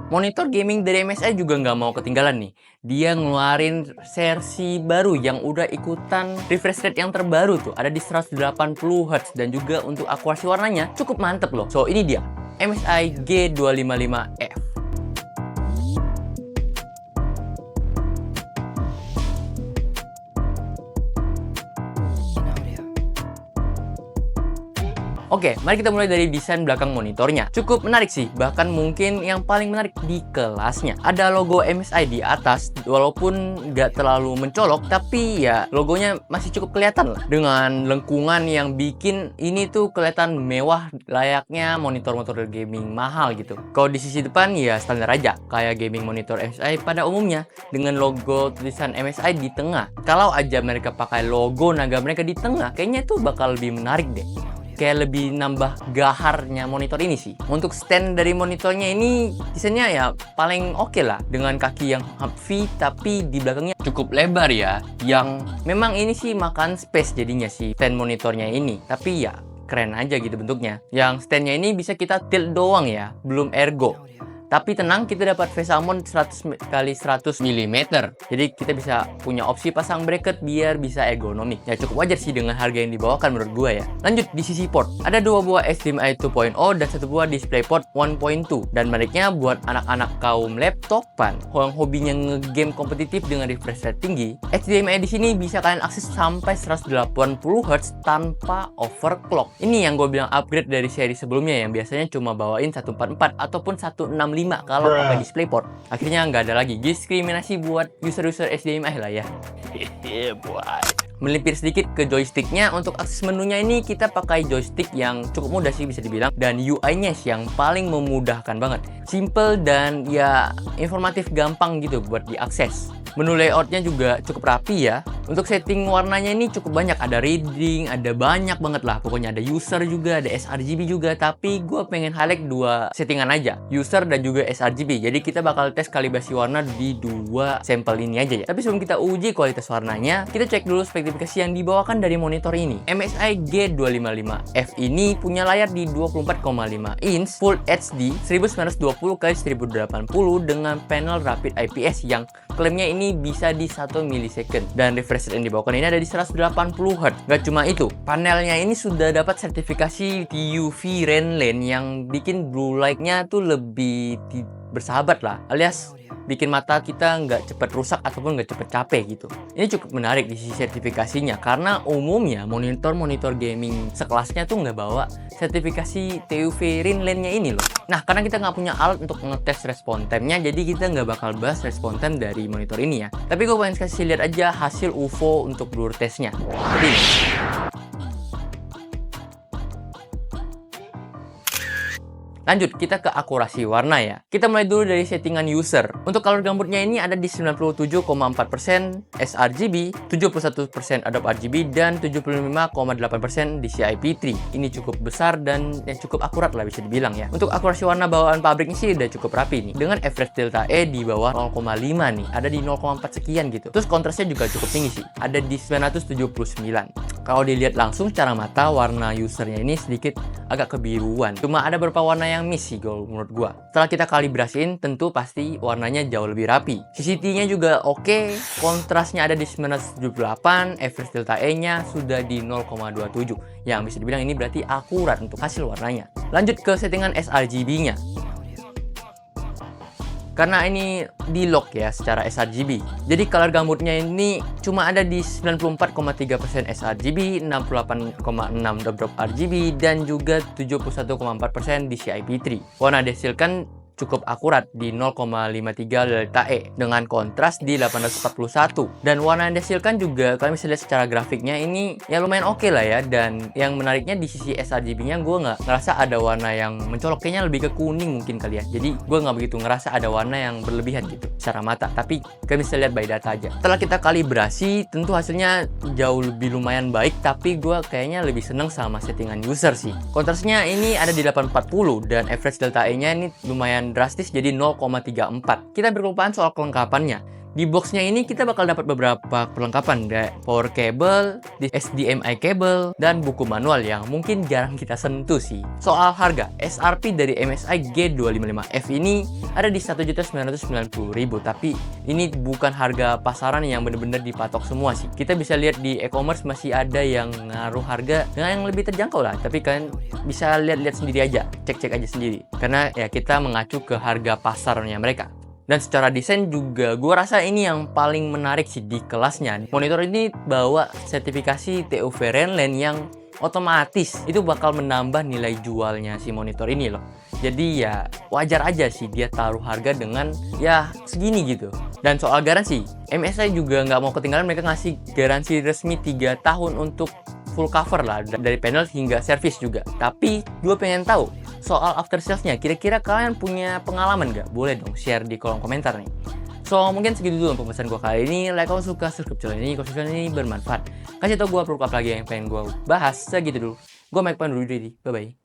Monitor gaming dari MSI juga nggak mau ketinggalan nih. Dia ngeluarin versi baru yang udah ikutan refresh rate yang terbaru tuh. Ada di 180 Hz dan juga untuk akurasi warnanya cukup mantep loh. So ini dia, MSI G255F. Oke, mari kita mulai dari desain belakang monitornya. Cukup menarik sih, bahkan mungkin yang paling menarik di kelasnya. Ada logo MSI di atas, walaupun nggak terlalu mencolok, tapi ya logonya masih cukup kelihatan lah. Dengan lengkungan yang bikin ini tuh kelihatan mewah layaknya monitor-monitor gaming mahal gitu. Kalau di sisi depan ya standar aja, kayak gaming monitor MSI pada umumnya, dengan logo tulisan MSI di tengah. Kalau aja mereka pakai logo naga mereka di tengah, kayaknya itu bakal lebih menarik deh. Kayak lebih nambah gaharnya monitor ini sih. Untuk stand dari monitornya ini desainnya ya paling oke lah, dengan kaki yang V tapi di belakangnya cukup lebar ya, yang memang ini sih makan space jadinya sih stand monitornya ini. Tapi ya keren aja gitu bentuknya. Yang standnya ini bisa kita tilt doang ya, belum ergo. Tapi tenang, kita dapat face mount 100 kali 100 mm. Jadi kita bisa punya opsi pasang bracket biar bisa ergonomik. Ya cukup wajar sih dengan harga yang dibawakan menurut gua ya. Lanjut di sisi port. Ada dua buah HDMI 2.0 dan satu buah DisplayPort 1.2. Dan menariknya buat anak-anak kaum laptopan yang hobinya ngegame kompetitif dengan refresh rate tinggi, HDMI di sini bisa kalian akses sampai 180 Hz tanpa overclock. Ini yang gue bilang upgrade dari seri sebelumnya yang biasanya cuma bawain 144 ataupun 165 kalau pakai DisplayPort. Akhirnya nggak ada lagi diskriminasi buat user-user HDMI lah ya. Melipir sedikit ke joysticknya. Untuk akses menunya ini kita pakai joystick yang cukup mudah sih bisa dibilang, dan UI-nya yang paling memudahkan banget, simple dan ya informatif, gampang gitu buat diakses. Menu layoutnya juga cukup rapi ya. Untuk setting warnanya ini cukup banyak, ada reading, ada banyak banget lah. Pokoknya ada user juga, ada sRGB juga. Tapi gue pengen highlight dua settingan aja, user dan juga sRGB. Jadi kita bakal tes kalibrasi warna di dua sampel ini aja ya. Tapi sebelum kita uji kualitas warnanya, kita cek dulu spesifikasi yang dibawakan dari monitor ini. MSI G255F ini punya layar di 24,5 inch Full HD 1920x1080 dengan panel Rapid IPS yang klaimnya ini bisa di 1 millisecond, dan refresh rate yang dibawakan ini ada di 180 Hz. Gak cuma itu, panelnya ini sudah dapat sertifikasi TUV Rainlane yang bikin blue light-nya tuh lebih bersahabat lah, alias bikin mata kita nggak cepet rusak ataupun nggak cepet capek gitu. Ini cukup menarik di sisi sertifikasinya, karena umumnya monitor-monitor gaming sekelasnya tuh nggak bawa sertifikasi TUV Rainlane-nya ini loh. Nah, karena kita nggak punya alat untuk ngetes respon time-nya, jadi kita nggak bakal bahas respon time dari monitor ini ya. Tapi gue pengen kasih lihat aja hasil UFO untuk blur testnya. Seperti ini. Lanjut, kita ke akurasi warna ya. Kita mulai dulu dari settingan user. Untuk color gambutnya ini ada di 97,4% sRGB, 71% Adobe RGB, dan 75,8% DCI P3. Ini cukup besar dan yang cukup akurat lah bisa dibilang ya. Untuk akurasi warna bawaan pabriknya sih udah cukup rapi nih. Dengan average delta E di bawah 0,5 nih, ada di 0,4 sekian gitu. Terus kontrasnya juga cukup tinggi sih, ada di 979. Kalau dilihat langsung secara mata, warna usernya ini sedikit agak kebiruan. Cuma ada beberapa warna yang miss sih menurut gua. Setelah kita kalibrasiin, tentu pasti warnanya jauh lebih rapi. CCT-nya juga oke, kontrasnya ada di 978, average delta E-nya sudah di 0,27. Yang bisa dibilang ini berarti akurat untuk hasil warnanya. Lanjut ke settingan sRGB-nya. Karena ini di lock ya secara sRGB, jadi color gambutnya ini cuma ada di 94,3% sRGB, 68,6 drop RGB, dan juga 71,4% DCI P3. Warna dihasilkan cukup akurat di 0,53 delta E dengan kontras di 841, dan warna yang dihasilkan juga kalian bisa lihat secara grafiknya ini ya lumayan oke lah ya. Dan yang menariknya di sisi sRGB-nya gue nggak ngerasa ada warna yang mencolok, kayaknya lebih ke kuning mungkin kali ya. Jadi gue nggak begitu ngerasa ada warna yang berlebihan gitu secara mata, tapi kalian bisa lihat by data aja. Setelah kita kalibrasi, tentu hasilnya jauh lebih lumayan baik, tapi gue kayaknya lebih seneng sama settingan user sih. Kontrasnya ini ada di 840 dan average delta E-nya ini lumayan drastis jadi 0,34. Kita berkelupaan soal kelengkapannya. Di boxnya ini kita bakal dapat beberapa perlengkapan kayak power cable, HDMI cable, dan buku manual yang mungkin jarang kita sentuh sih. Soal harga, SRP dari MSI G255F ini ada di 1.990.000, tapi ini bukan harga pasaran yang bener-bener dipatok semua sih. Kita bisa lihat di e-commerce masih ada yang ngaruh harga dengan yang lebih terjangkau lah, tapi kalian bisa lihat-lihat sendiri aja, cek-cek aja sendiri. Karena ya kita mengacu ke harga pasarnya mereka. Dan secara desain juga gue rasa ini yang paling menarik sih di kelasnya. Monitor ini bawa sertifikasi TÜV Rheinland yang otomatis itu bakal menambah nilai jualnya si monitor ini loh. Jadi ya wajar aja sih dia taruh harga dengan ya segini gitu. Dan soal garansi, MSI juga nggak mau ketinggalan, mereka ngasih garansi resmi 3 tahun untuk full cover lah, dari panel hingga servis juga. Tapi gue pengen tahu soal after sales-nya, kira-kira kalian punya pengalaman nggak? Boleh dong share di kolom komentar nih. So, mungkin segitu dulu pembahasan gue kali ini. Like kalau suka, subscribe channel ini kalau channel ini bermanfaat. Kasih tau gue perlu apa lagi yang pengen gue bahas. Segitu dulu. Gue Mike Pandu, bye-bye.